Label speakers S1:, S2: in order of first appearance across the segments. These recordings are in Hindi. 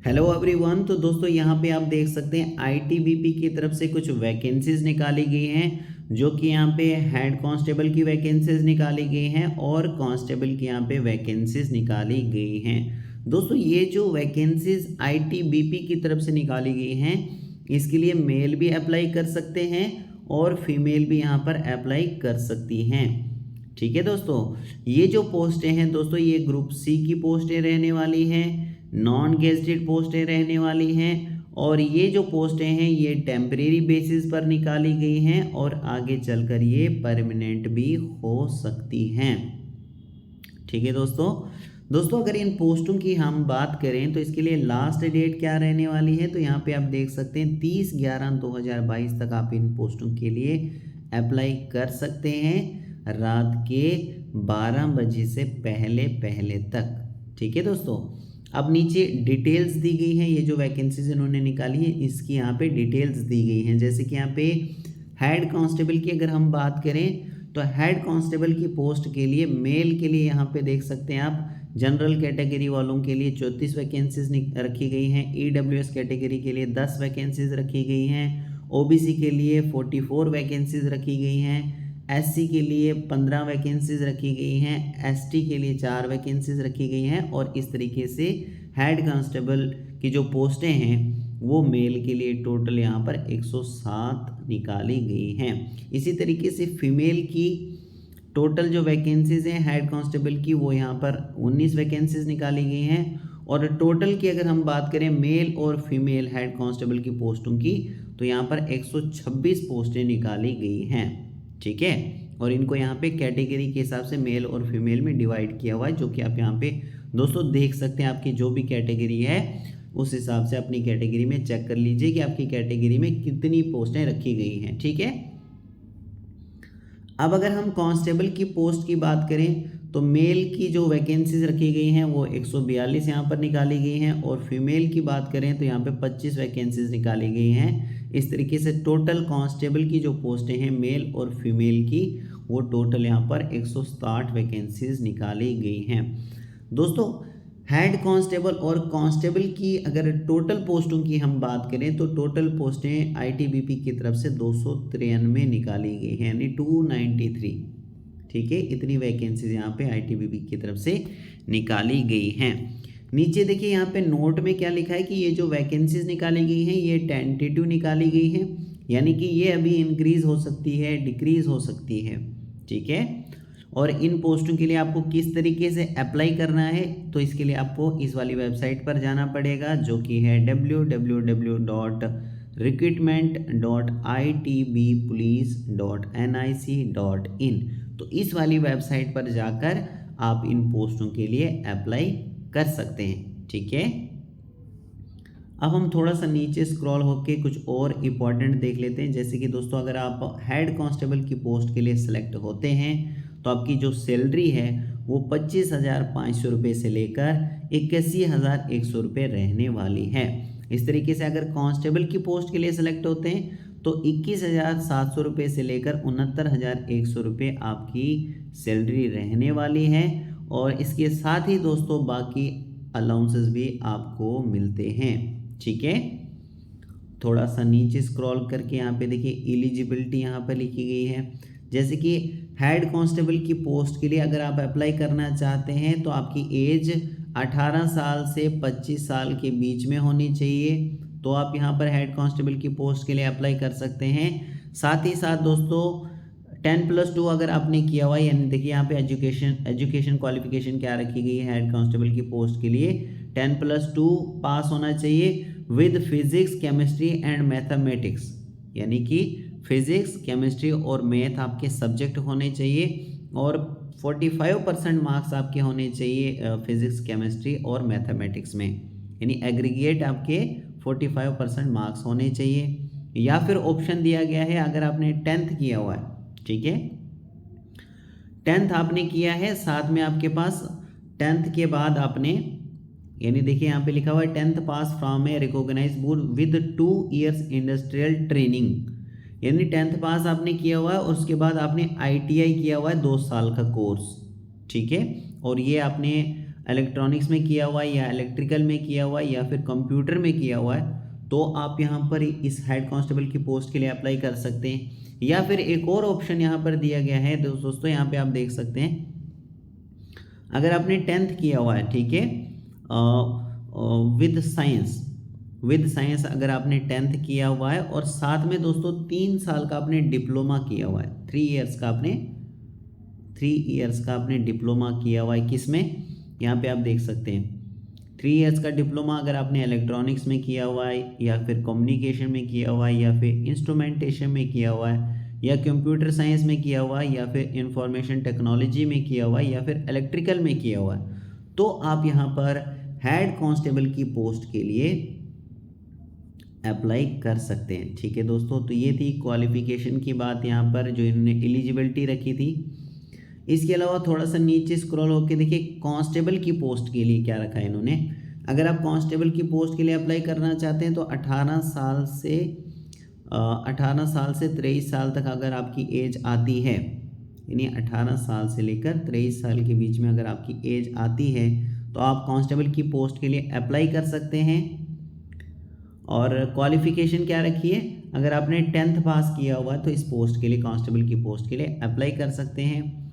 S1: Hello everyone. तो दोस्तों यहाँ पे आप देख सकते हैं आईटीबीपी की तरफ से कुछ वैकेंसीज निकाली गई हैं, जो कि यहाँ पे हेड कांस्टेबल की वैकेंसीज निकाली गई हैं और कांस्टेबल की यहाँ पे वैकेंसीज निकाली गई हैं। दोस्तों ये जो वैकेंसीज आईटीबीपी की तरफ से निकाली गई हैं, इसके लिए मेल भी अप्लाई कर सकते हैं और फीमेल भी यहाँ पर अप्लाई कर सकती हैं। ठीक है दोस्तों, ये जो पोस्टें हैं दोस्तों, ये ग्रुप सी की पोस्टें रहने वाली हैं, नॉन गेजेटेड पोस्टें रहने वाली हैं और ये जो पोस्टें हैं ये टेम्परेरी बेसिस पर निकाली गई हैं और आगे चलकर ये परमानेंट भी हो सकती हैं। ठीक है दोस्तों अगर इन पोस्टों की हम बात करें तो इसके लिए लास्ट डेट क्या रहने वाली है, तो यहाँ पे आप देख सकते हैं 30/11/2022 तक आप इन पोस्टों के लिए अप्लाई कर सकते हैं, रात के 12 बजे से पहले पहले तक। ठीक है दोस्तों, अब नीचे डिटेल्स दी गई हैं, ये जो वैकेंसीज इन्होंने निकाली है इसकी यहाँ पे डिटेल्स दी गई हैं। जैसे कि यहाँ पे हेड कांस्टेबल की अगर हम बात करें तो हेड कांस्टेबल की पोस्ट के लिए मेल के लिए यहाँ पे देख सकते हैं आप, जनरल कैटेगरी वालों के लिए 34 वैकेंसीज रखी गई हैं, ईडब्ल्यूएस कैटेगरी के लिए 10 वैकेंसीज रखी गई हैं, ओबीसी के लिए 44 वैकेंसीज रखी गई हैं, एससी के लिए 15 वैकेंसीज रखी गई हैं, एसटी के लिए 4 वैकेंसीज रखी गई हैं और इस तरीके से हेड कांस्टेबल की जो पोस्टें हैं वो मेल के लिए टोटल यहाँ पर 107 निकाली गई हैं। इसी तरीके से फीमेल की टोटल जो वैकेंसीज हैं हेड कांस्टेबल की वो यहाँ पर 19 वैकेंसीज निकाली गई हैं और टोटल की अगर हम बात करें मेल और फीमेल हेड कांस्टेबल की पोस्टों की तो यहाँ पर 126 पोस्टें निकाली गई हैं। ठीक है, और इनको यहाँ पे कैटेगरी के हिसाब से मेल और फीमेल में डिवाइड किया हुआ है, जो कि आप यहाँ पे दोस्तों देख सकते हैं। आपकी जो भी कैटेगरी है उस हिसाब से अपनी कैटेगरी में चेक कर लीजिए कि आपकी कैटेगरी में कितनी पोस्टें रखी गई हैं। ठीक है, अब अगर हम कांस्टेबल की पोस्ट की बात करें तो मेल की जो वैकेंसीज रखी गई हैं वो 142 यहाँ पर निकाली गई हैं और फीमेल की बात करें तो यहाँ पे 25 वैकेंसीज निकाली गई हैं। इस तरीके से टोटल कांस्टेबल की जो पोस्टें हैं मेल और फीमेल की वो टोटल यहाँ पर 160 वैकेंसीज निकाली गई हैं। दोस्तों हेड कांस्टेबल और कांस्टेबल की अगर टोटल पोस्टों की हम बात करें तो टोटल पोस्टें आईटीबीपी की तरफ से 293 निकाली गई हैं, यानी 293। ठीक है, इतनी वैकेंसीज यहाँ पे आईटीबीपी की तरफ से निकाली गई हैं। नीचे देखिए यहाँ पे नोट में क्या लिखा है कि ये जो वैकेंसीज निकाली गई हैं ये टेंटेटिव निकाली गई हैं, यानी कि ये अभी इंक्रीज हो सकती है, डिक्रीज हो सकती है। ठीक है, और इन पोस्टों के लिए आपको किस तरीके से अप्लाई करना है, तो इसके लिए आपको इस वाली वेबसाइट पर जाना पड़ेगा, जो कि है www.recruitment.itbpolice.nic.in। तो इस वाली वेबसाइट पर जाकर आप इन पोस्टों के लिए अप्लाई कर सकते हैं। ठीक है, अब हम थोड़ा सा नीचे स्क्रॉल होके कुछ और इम्पॉर्टेंट देख लेते हैं। जैसे कि दोस्तों अगर आप हेड कांस्टेबल की पोस्ट के लिए सिलेक्ट होते हैं तो आपकी जो सैलरी है वो 25,500 रुपये से लेकर 81,100 रुपये रहने वाली है। इस तरीके से अगर कांस्टेबल की पोस्ट के लिए सिलेक्ट होते हैं तो 21,700 रुपये से लेकर 69,100 रुपये आपकी सैलरी रहने वाली है और इसके साथ ही दोस्तों बाकी अलाउंसेस भी आपको मिलते हैं। ठीक है, थोड़ा सा नीचे स्क्रॉल करके यहाँ पे देखिए एलिजिबिलिटी यहाँ पर लिखी गई है। जैसे कि हेड कांस्टेबल की पोस्ट के लिए अगर आप अप्लाई करना चाहते हैं तो आपकी एज 18 साल से 25 साल के बीच में होनी चाहिए, तो आप यहाँ पर हेड कांस्टेबल की पोस्ट के लिए अप्लाई कर सकते हैं। साथ ही साथ दोस्तों 10+2 अगर आपने किया हुआ है, यानी देखिए यहाँ पे एजुकेशन क्वालिफिकेशन क्या रखी गई है हेड कांस्टेबल की पोस्ट के लिए, 10+2 पास होना चाहिए with physics chemistry and mathematics, यानी कि फिजिक्स केमिस्ट्री और मैथ आपके सब्जेक्ट होने चाहिए और 45% मार्क्स आपके होने चाहिए फिजिक्स केमिस्ट्री और मैथमेटिक्स में, यानी एग्रीगेट आपके 45% मार्क्स होने चाहिए। या फिर ऑप्शन दिया गया है अगर आपने 10th किया हुआ है। ठीक है, 10th आपने किया है, साथ में आपके पास 10th के बाद आपने, यानी देखिए यहाँ पे लिखा हुआ है 10th pass from a recognised board with 2 years industrial training, यानी 10th पास आपने किया हुआ है और उसके बाद आपने ITI किया हुआ है 2 साल का कोर्स। ठीक है, और ये आपने इलेक्ट्रॉनिक्स में किया हुआ है या इलेक्ट्रिकल में किया हुआ है या फिर कंप्यूटर में किया हुआ है तो आप यहाँ पर इस हेड कांस्टेबल की पोस्ट के लिए अप्लाई कर सकते हैं। या फिर एक और ऑप्शन यहाँ पर दिया गया है दोस्तों, यहाँ पे आप देख सकते हैं, अगर आपने 10th किया हुआ है, ठीक है, विद साइंस अगर आपने 10th किया हुआ है और साथ में दोस्तों 3 साल का आपने डिप्लोमा किया हुआ है, 3 इयर्स का आपने डिप्लोमा किया हुआ है, किस में, यहाँ पे आप देख सकते हैं 3 इयर्स का डिप्लोमा अगर आपने इलेक्ट्रॉनिक्स में किया हुआ है या फिर कम्युनिकेशन में किया हुआ है या फिर इंस्ट्रूमेंटेशन में किया हुआ है या कंप्यूटर साइंस में किया हुआ है या फिर इंफॉर्मेशन टेक्नोलॉजी में किया हुआ है या फिर इलेक्ट्रिकल में किया हुआ है, तो आप यहाँ पर हेड कांस्टेबल की पोस्ट के लिए अप्लाई कर सकते हैं। ठीक है दोस्तों, तो ये थी क्वालिफिकेशन की बात यहाँ पर जो इन्होंने एलिजिबिलिटी रखी थी। इसके अलावा थोड़ा सा नीचे स्क्रॉल होकर देखिए कांस्टेबल की पोस्ट के लिए क्या रखा है इन्होंने। अगर आप कांस्टेबल की पोस्ट के लिए अप्लाई करना चाहते हैं तो 18 साल से 23 साल तक अगर आपकी एज आती है, यानी 18 साल से लेकर 23 साल के बीच में अगर आपकी एज आती है तो आप कांस्टेबल की पोस्ट के लिए अप्लाई कर सकते हैं। और क्वालिफ़िकेशन क्या रखी है, अगर आपने 10th पास किया हुआ है तो इस पोस्ट के लिए, कांस्टेबल की पोस्ट के लिए अप्लाई कर सकते हैं।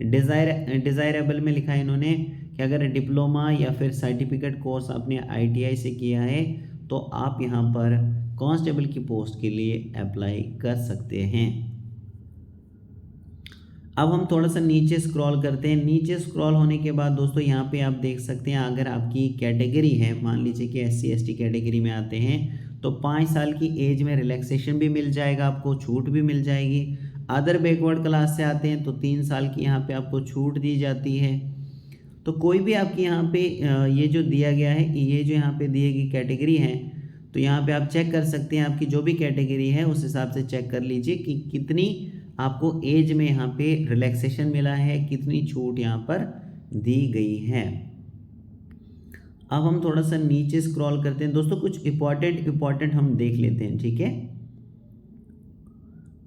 S1: डिज़ायरेबल में लिखा है इन्होंने कि अगर डिप्लोमा या फिर सर्टिफिकेट कोर्स आपने ITI से किया है तो आप यहाँ पर कांस्टेबल की पोस्ट के लिए अप्लाई कर सकते हैं। अब हम थोड़ा सा नीचे स्क्रॉल करते हैं। नीचे स्क्रॉल होने के बाद दोस्तों यहाँ पे आप देख सकते हैं, अगर आपकी कैटेगरी है, मान लीजिए कि SC ST कैटेगरी में आते हैं तो 5 साल की एज में रिलैक्सेशन भी मिल जाएगा, आपको छूट भी मिल जाएगी। अदर बैकवर्ड क्लास से आते हैं तो 3 साल की यहाँ पे आपको छूट दी जाती है। तो कोई भी आपकी यहाँ पे ये जो दिया गया है, ये जो यहाँ पे दी गई कैटेगरी है, तो यहाँ पे आप चेक कर सकते हैं, आपकी जो भी कैटेगरी है उस हिसाब से चेक कर लीजिए कि कितनी आपको एज में यहाँ पे रिलैक्सेशन मिला है, कितनी छूट यहाँ पर दी गई है। अब हम थोड़ा सा नीचे स्क्रॉल करते हैं दोस्तों, कुछ इम्पॉर्टेंट हम देख लेते हैं, ठीक है।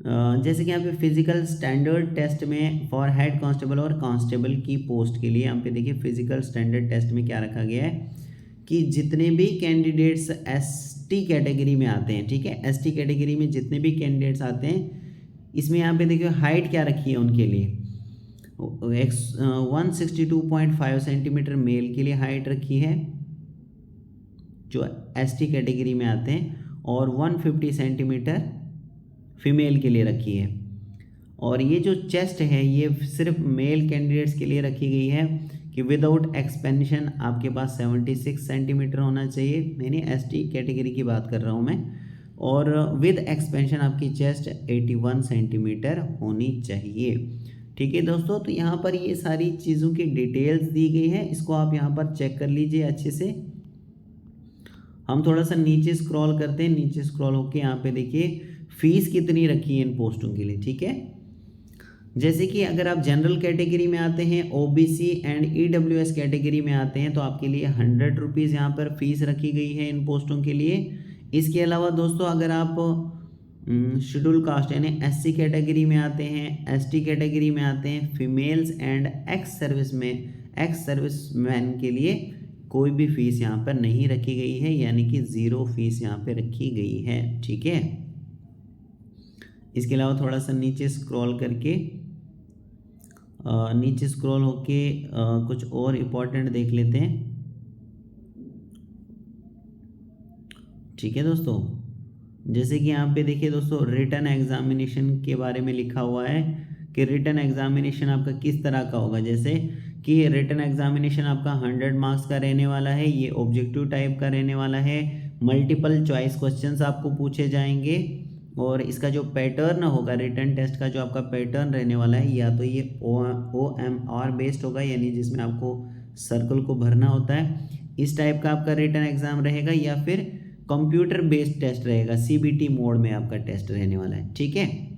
S1: जैसे कि यहाँ पे फिजिकल स्टैंडर्ड टेस्ट में फॉर हेड कांस्टेबल और कांस्टेबल की पोस्ट के लिए यहाँ पे देखिए फिजिकल स्टैंडर्ड टेस्ट में क्या रखा गया है कि जितने भी कैंडिडेट्स ST कैटेगरी में आते हैं, ठीक है, ST कैटेगरी में जितने भी कैंडिडेट्स आते हैं, इसमें यहाँ पे देखिए हाइट क्या रखी है उनके लिए, 162.5 सेंटीमीटर मेल के लिए हाइट रखी है जो ST कैटेगरी में आते हैं, और 150 सेंटीमीटर फीमेल के लिए रखी है। और ये जो चेस्ट है ये सिर्फ मेल कैंडिडेट्स के लिए रखी गई है कि विदाउट एक्सपेंशन आपके पास 76 सेंटीमीटर होना चाहिए, यानी ST कैटेगरी की बात कर रहा हूँ मैं, और विद एक्सपेंशन आपकी चेस्ट 81 सेंटीमीटर होनी चाहिए। ठीक है दोस्तों, तो यहाँ पर ये सारी चीज़ों की डिटेल्स दी गई है, इसको आप यहाँ पर चेक कर लीजिए अच्छे से। हम थोड़ा सा नीचे स्क्रॉल करते हैं। नीचे स्क्रॉल होके यहाँ पे देखिए फीस कितनी रखी है इन पोस्टों के लिए, ठीक है। जैसे कि अगर आप जनरल कैटेगरी में आते हैं, OBC एंड EWS कैटेगरी में आते हैं तो आपके लिए 100 रुपीज़ यहाँ पर फीस रखी गई है इन पोस्टों के लिए। इसके अलावा दोस्तों अगर आप शेड्यूल कास्ट यानी SC कैटेगरी में आते हैं, ST कैटेगरी में आते हैं, फीमेल्स एंड एक्स सर्विसमैन के लिए कोई भी फीस यहाँ पर नहीं रखी गई है, यानी कि 0 फीस यहाँ पे रखी गई है, ठीक है। इसके अलावा थोड़ा सा नीचे स्क्रॉल करके नीचे स्क्रॉल होके कुछ और इम्पोर्टेंट देख लेते हैं, ठीक है दोस्तों। जैसे कि यहाँ पे देखिए दोस्तों रिटन एग्जामिनेशन के बारे में लिखा हुआ है कि रिटन एग्जामिनेशन आपका किस तरह का होगा। जैसे कि रिटन एग्जामिनेशन आपका 100 मार्क्स का रहने वाला है, ये ऑब्जेक्टिव टाइप का रहने वाला है, मल्टीपल चॉइस क्वेश्चंस आपको पूछे जाएंगे, और इसका जो पैटर्न होगा रिटन टेस्ट का जो आपका पैटर्न रहने वाला है, या तो ये OMR बेस्ड होगा, यानी जिसमें आपको सर्कल को भरना होता है, इस टाइप का आपका रिटन एग्जाम रहेगा, या फिर कंप्यूटर बेस्ड टेस्ट रहेगा, CBT मोड में आपका टेस्ट रहने वाला है, ठीक है।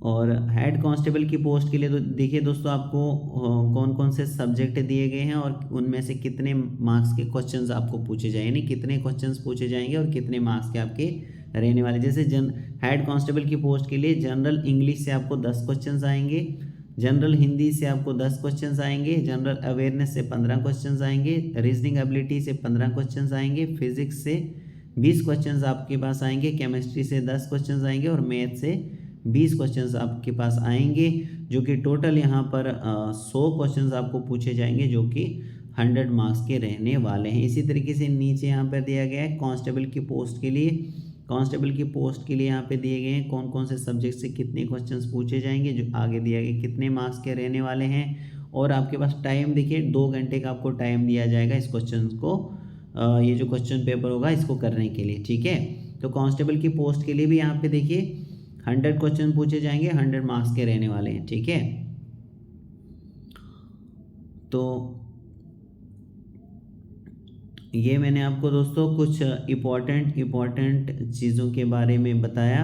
S1: और हेड कांस्टेबल की पोस्ट के लिए तो देखिए दोस्तों आपको कौन कौन से सब्जेक्ट दिए गए हैं और उनमें से कितने मार्क्स के क्वेश्चंस आपको पूछे जाएंगे, यानी कितने क्वेश्चंस पूछे जाएंगे और कितने मार्क्स के आपके रहने वाले। जैसे हेड कांस्टेबल की पोस्ट के लिए जनरल इंग्लिश से आपको 10 क्वेश्चंस आएंगे, जनरल हिंदी से आपको 10 क्वेश्चंस आएंगे, जनरल अवेयरनेस से 15 क्वेश्चंस आएंगे, रीजनिंग एबिलिटी से 15 क्वेश्चंस आएंगे, फिजिक्स से 20 क्वेश्चंस आपके पास आएंगे, केमिस्ट्री से 10 क्वेश्चंस आएंगे और मैथ से 20 क्वेश्चंस आपके पास आएंगे, जो कि टोटल यहाँ पर 100 क्वेश्चंस आपको पूछे जाएंगे, जो कि 100 मार्क्स के रहने वाले हैं। इसी तरीके से नीचे यहाँ पर दिया गया है कांस्टेबल की पोस्ट के लिए, कांस्टेबल की पोस्ट के लिए यहाँ पे दिए गए हैं कौन कौन से सब्जेक्ट से कितने क्वेश्चंस पूछे जाएंगे, जो आगे दिया गया कितने मार्क्स के रहने वाले हैं। और आपके पास टाइम देखिए 2 घंटे का आपको टाइम दिया जाएगा इस क्वेश्चन को, ये जो क्वेश्चन पेपर होगा इसको करने के लिए, ठीक है। तो कांस्टेबल की पोस्ट के लिए भी यहाँ पे देखिए 100 क्वेश्चन पूछे जाएंगे, 100 मार्क्स के रहने वाले हैं, ठीक है। तो ये मैंने आपको दोस्तों कुछ इम्पॉर्टेंट चीज़ों के बारे में बताया,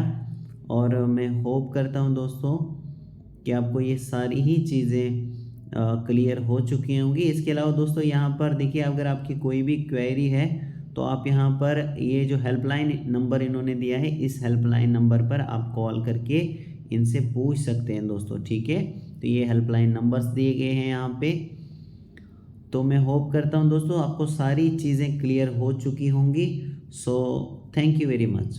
S1: और मैं होप करता हूँ दोस्तों कि आपको ये सारी ही चीज़ें क्लियर हो चुकी होंगी। इसके अलावा दोस्तों यहाँ पर देखिए अगर आपकी कोई भी क्वेरी है तो आप यहाँ पर ये जो हेल्पलाइन नंबर इन्होंने दिया है, इस हेल्पलाइन नंबर पर आप कॉल करके इनसे पूछ सकते हैं दोस्तों, ठीक है। तो ये हेल्पलाइन नंबर्स दिए गए हैं यहाँ पे। तो मैं होप करता हूँ दोस्तों आपको सारी चीज़ें क्लियर हो चुकी होंगी। So thank you very much.